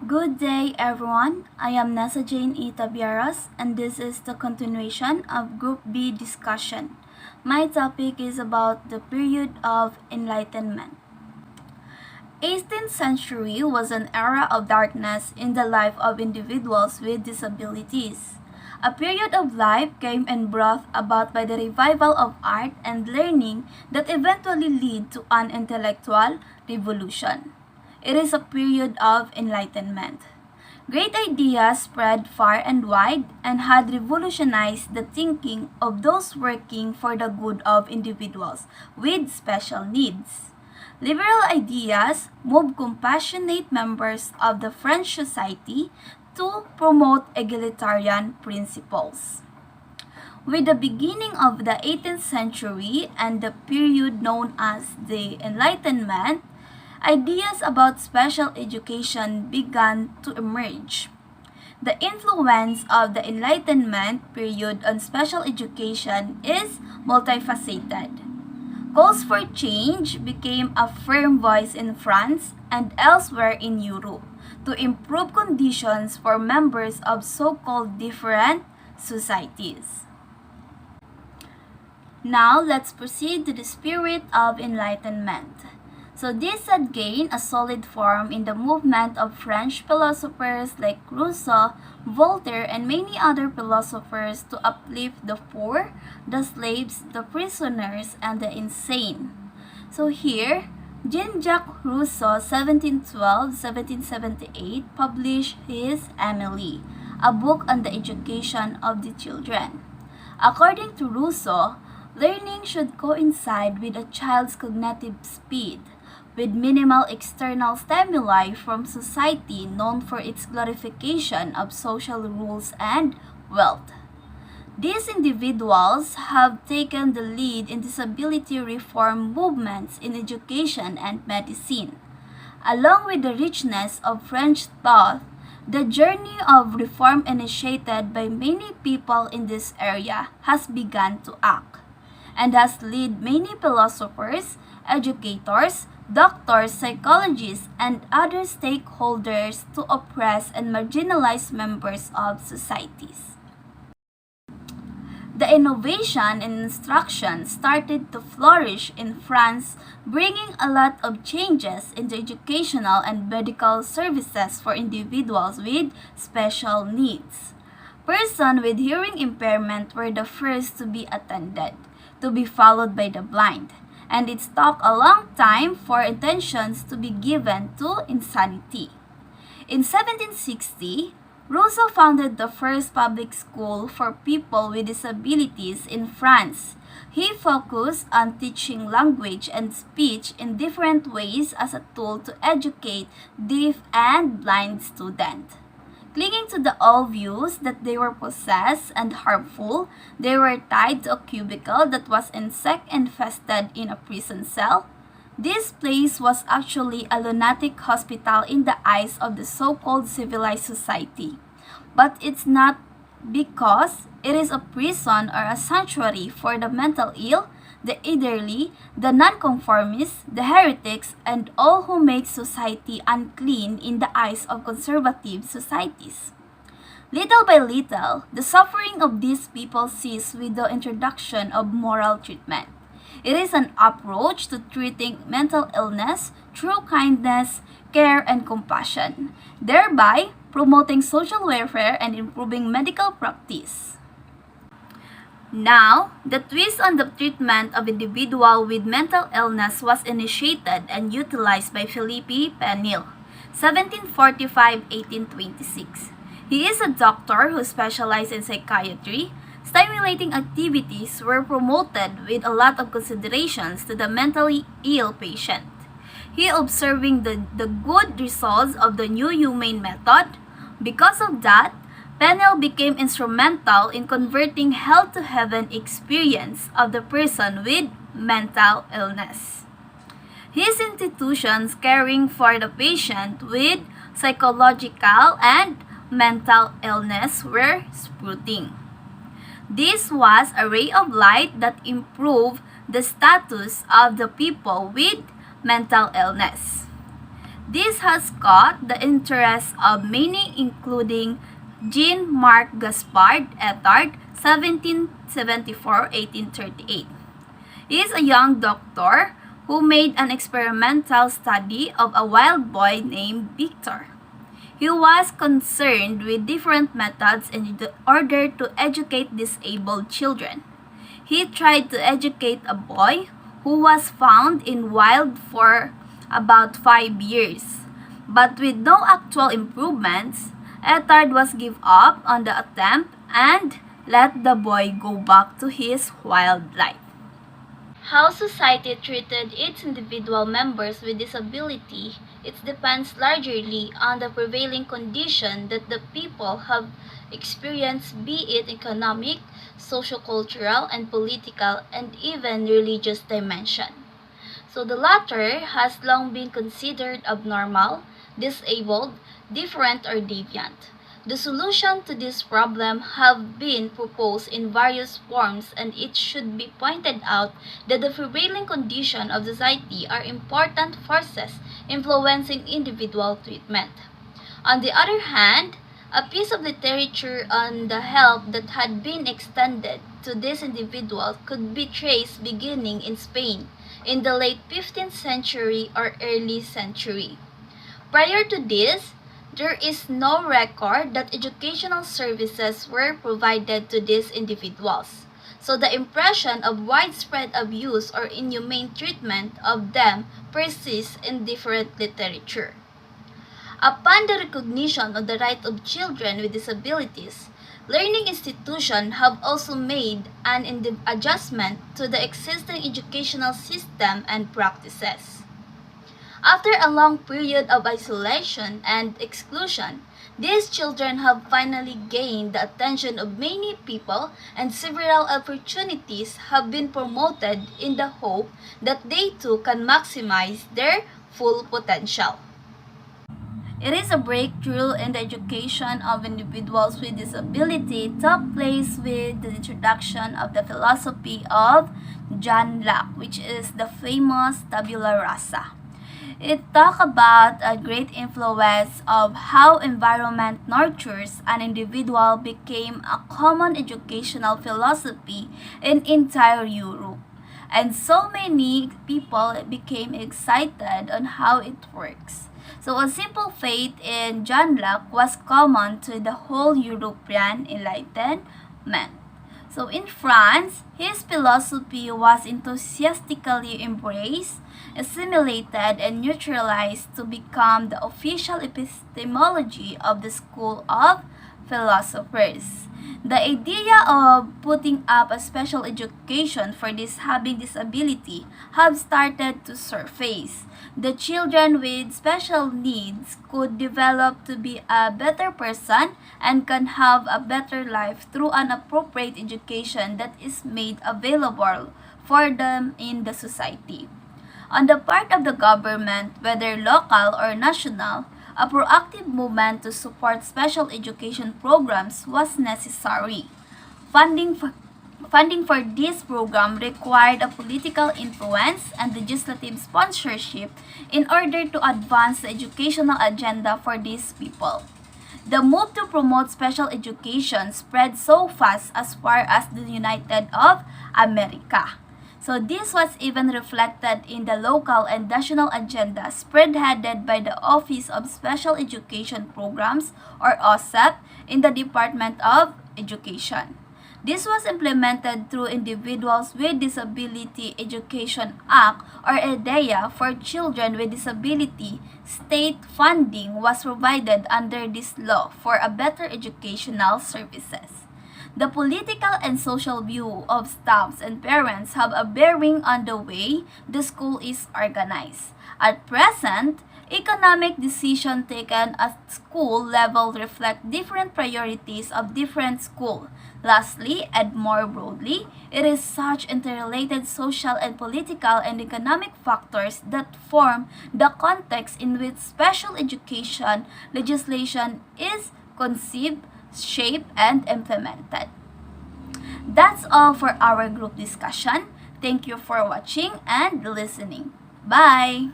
Good day, everyone. I am Nessa Jane E. Tabiaras, and this is the continuation of Group B discussion. My topic is about the period of Enlightenment. 18th century was an era of darkness in the life of individuals with disabilities. A period of life came and brought about by the revival of art and learning that eventually led to an intellectual revolution. It is a period of enlightenment. Great ideas spread far and wide and had revolutionized the thinking of those working for the good of individuals with special needs. Liberal ideas moved compassionate members of the French society to promote egalitarian principles. With the beginning of the 18th century and the period known as the Enlightenment, ideas about special education began to emerge. The influence of the Enlightenment period on special education is multifaceted. Calls for change became a firm voice in France and elsewhere in Europe to improve conditions for members of so-called different societies. Now, let's proceed to the spirit of enlightenment. So this had gained a solid form in the movement of French philosophers like Rousseau, Voltaire, and many other philosophers to uplift the poor, the slaves, the prisoners, and the insane. So here, Jean-Jacques Rousseau, 1712-1778, published his Emily, a book on the education of the children. According to Rousseau, learning should coincide with a child's cognitive speed, with minimal external stimuli from society known for its glorification of social rules and wealth. These individuals have taken the lead in disability reform movements in education and medicine. Along with the richness of French thought, the journey of reform initiated by many people in this area has begun to act, and has led many philosophers, educators, doctors, psychologists, and other stakeholders to oppress and marginalize members of societies. The innovation in instruction started to flourish in France, bringing a lot of changes in the educational and medical services for individuals with special needs. Persons with hearing impairment were the first to be attended, to be followed by the blind, and it took a long time for attentions to be given to insanity. In 1760, Rousseau founded the first public school for people with disabilities in France. He focused on teaching language and speech in different ways as a tool to educate deaf and blind students. Clinging to the old views that they were possessed and harmful, they were tied to a cubicle that was insect-infested in a prison cell. This place was actually a lunatic hospital in the eyes of the so-called civilized society. But it's not, because it is a prison or a sanctuary for the mental ill, the elderly, the nonconformists, the heretics, and all who make society unclean in the eyes of conservative societies. Little by little, the suffering of these people ceased with the introduction of moral treatment. It is an approach to treating mental illness through kindness, care, and compassion, thereby promoting social welfare and improving medical practice. Now, the twist on the treatment of individuals with mental illness was initiated and utilized by Philippe Penil, 1745-1826. He is a doctor who specialized in psychiatry. Stimulating activities were promoted with a lot of considerations to the mentally ill patient. He observing the good results of the new humane method. Because of that, Penel became instrumental in converting hell to heaven experience of the person with mental illness. His institutions caring for the patient with psychological and mental illness were sprouting. This was a ray of light that improved the status of the people with mental illness. This has caught the interest of many, including Jean-Marc Gaspard Ettard, 1774-1838. He is a young doctor who made an experimental study of a wild boy named Victor. He was concerned with different methods in order to educate disabled children. He tried to educate a boy who was found in wild for about 5 years. But with no actual improvements, Ettard was give up on the attempt and let the boy go back to his wild life. How society treated its individual members with disability, it depends largely on the prevailing condition that the people have experienced, be it economic, sociocultural, and political, and even religious dimension. So the latter has long been considered abnormal, disabled, different, or deviant. The solution to this problem have been proposed in various forms, and it should be pointed out that the prevailing condition of society are important forces influencing individual treatment. On the other hand, a piece of literature on the help that had been extended to these individuals could be traced beginning in Spain in the late 15th century or early century. Prior to this, there is no record that educational services were provided to these individuals, so the impression of widespread abuse or inhumane treatment of them persists in different literature. Upon the recognition of the right of children with disabilities, learning institutions have also made an adjustment to the existing educational system and practices. After a long period of isolation and exclusion, these children have finally gained the attention of many people, and several opportunities have been promoted in the hope that they too can maximize their full potential. It is a breakthrough in the education of individuals with disability took place with the introduction of the philosophy of John Locke, which is the famous tabula rasa. It talks about a great influence of how environment nurtures an individual became a common educational philosophy in entire Europe. And so many people became excited on how it works. So a simple faith in John Locke was common to the whole European Enlightenment. So in France, his philosophy was enthusiastically embraced, assimilated, and neutralized to become the official epistemology of the school of philosophers. The idea of putting up a special education for those having disability have started to surface. The children with special needs could develop to be a better person and can have a better life through an appropriate education that is made available for them in the society. On the part of the government, whether local or national, a proactive movement to support special education programs was necessary. Funding for this program required a political influence and legislative sponsorship in order to advance the educational agenda for these people. The move to promote special education spread so fast as far as the United of America. So this was even reflected in the local and national agenda spearheaded by the Office of Special Education Programs or OSEP in the Department of Education. This was implemented through Individuals with Disability Education Act or IDEA for children with disability. State funding was provided under this law for a better educational services. The political and social view of staffs and parents have a bearing on the way the school is organized. At present, economic decisions taken at school level reflect different priorities of different schools. Lastly, and more broadly, it is such interrelated social and political and economic factors that form the context in which special education legislation is conceived, shaped, and implemented. That's all for our group discussion. Thank you for watching and listening. Bye!